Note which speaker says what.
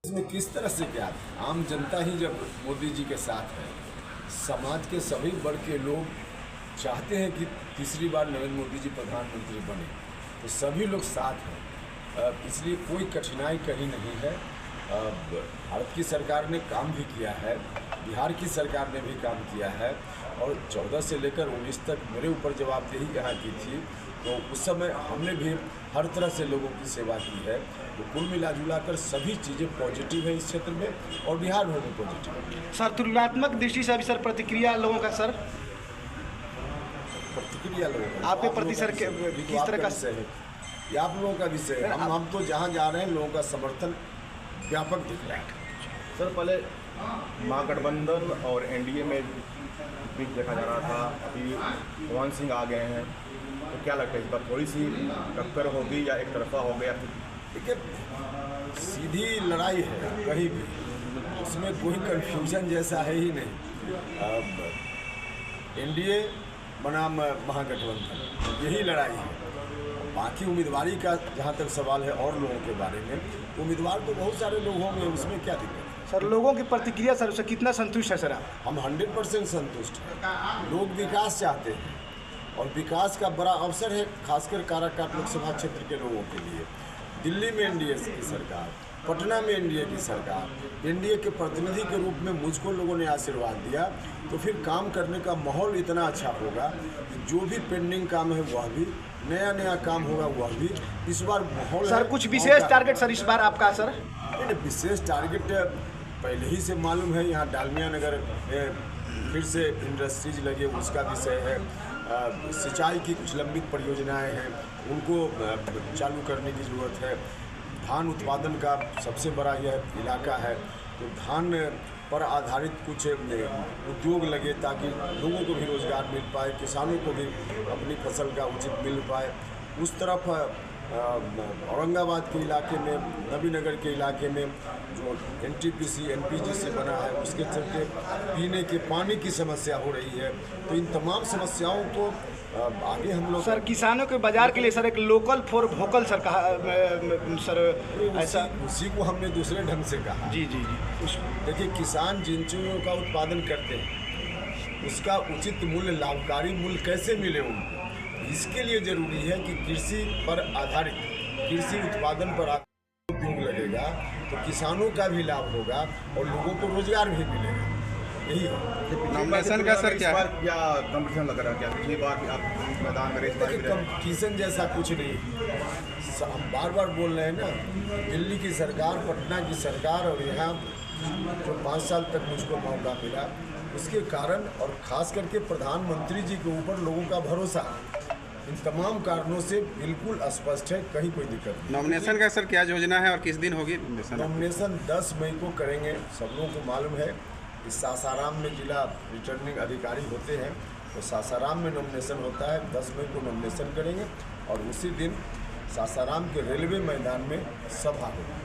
Speaker 1: इसमें किस तरह से क्या आम जनता ही जब मोदी जी के साथ है, समाज के सभी वर्ग के लोग चाहते हैं कि तीसरी बार नरेंद्र मोदी जी प्रधानमंत्री बने, तो सभी लोग साथ हैं, इसलिए कोई कठिनाई कहीं नहीं है। भारत की सरकार ने काम भी किया है, बिहार की सरकार ने भी काम किया है, और 14 से लेकर 19 तक मेरे ऊपर जवाबदेही यहाँ की थी, तो उस समय हमने भी हर तरह से लोगों की सेवा की है। तो कुल मिला जुला कर सभी चीज़ें पॉजिटिव है इस क्षेत्र में, और बिहार में भी पॉजिटिव है।
Speaker 2: सर, तुलनात्मक दृष्टि से अभी सर प्रतिक्रिया लोगों का, सर
Speaker 1: प्रतिक्रिया लोगों का
Speaker 2: आपके प्रति सर किस तरह का
Speaker 1: विषय है, ये आप लोगों का विषय है। हम तो जहाँ जा रहे हैं लोगों का समर्थन व्यापक दिख रहा है।
Speaker 3: सर, पहले महागठबंधन और एनडीए में भी देखा जा रहा था, अभी पवन सिंह आ गए हैं, तो क्या लगता है इस बार थोड़ी सी टक्कर होगी या एक तरफा हो गया?
Speaker 1: देखिए, सीधी लड़ाई है कहीं भी, उसमें कोई कन्फ्यूजन जैसा है ही नहीं। एनडीए बनाम महागठबंधन, यही लड़ाई है। बाकी उम्मीदवारी का जहाँ तक सवाल है और लोगों के बारे में, तो उम्मीदवार तो बहुत सारे लोग होंगे, उसमें क्या दिक्कत है?
Speaker 2: सर, लोगों की प्रतिक्रिया सर उससे कितना संतुष्ट है सर आप?
Speaker 1: हम 100% संतुष्ट हैं। लोग विकास चाहते हैं, और विकास का बड़ा अवसर है खासकर काराकाट लोकसभा क्षेत्र के लोगों के लिए। दिल्ली में एनडीए की सरकार, पटना में एनडीए की सरकार, एनडीए के प्रतिनिधि के रूप में मुझको लोगों ने आशीर्वाद दिया, तो फिर काम करने का माहौल इतना अच्छा होगा कि जो भी पेंडिंग काम है वह भी, नया काम होगा वह भी। इस बार माहौल
Speaker 2: सर, कुछ विशेष टारगेट सर इस बार आपका? सर,
Speaker 1: विशेष टारगेट पहले ही से मालूम है, यहाँ डालमिया नगर में फिर से इंडस्ट्रीज लगे, उसका विषय है। सिंचाई की कुछ लंबित परियोजनाएं हैं, उनको चालू करने की ज़रूरत है। धान उत्पादन का सबसे बड़ा यह इलाका है, तो धान पर आधारित कुछ उद्योग लगे ताकि लोगों को भी रोज़गार मिल पाए, किसानों को भी अपनी फसल का उचित मिल पाए। उस तरफ औरंगाबाद के इलाके में, नबीनगर के इलाके में जो एनटीपीसी एनपीजीसी बना है, उसके चलते पीने के पानी की समस्या हो रही है। तो इन तमाम समस्याओं को आगे हम लोग
Speaker 2: सर, किसानों के बाजार के लिए सर एक लोकल फॉर वोकल सर कहा सर, ऐसा
Speaker 1: उसी को हमने दूसरे ढंग से कहा।
Speaker 2: जी।
Speaker 1: देखिए, किसान जिन चीज़ों का उत्पादन करते हैं उसका उचित मूल्य, लाभकारी मूल्य कैसे मिले उनको, इसके लिए जरूरी है कि कृषि पर आधारित, कृषि उत्पादन पर आधारित उद्योग लगेगा, तो किसानों का भी लाभ होगा और लोगों को रोजगार भी मिलेगा। यही है।
Speaker 3: नॉमिनेशन का सर क्या कंपटीशन लग रहा है? क्या पिछली बार आप मैदान में
Speaker 1: कंपटीशन जैसा कुछ नहीं, हम बार बार बोल रहे हैं ना, दिल्ली की सरकार, पटना की सरकार, और यहाँ जो 5 साल तक मुझको मौका मिला, उसके कारण, और ख़ास करके प्रधानमंत्री जी के ऊपर लोगों का भरोसा, इन तमाम कारणों से बिल्कुल स्पष्ट है, कहीं कोई दिक्कत नहीं।
Speaker 4: नॉमिनेशन का सर क्या योजना है और किस दिन होगी?
Speaker 1: नॉमिनेशन 10 मई को करेंगे। सब लोगों को मालूम है कि सासाराम में जिला रिटर्निंग अधिकारी होते हैं, तो सासाराम में नॉमिनेशन होता है। 10 मई को नॉमिनेशन करेंगे, और उसी दिन सासाराम के रेलवे मैदान में सभा होगी।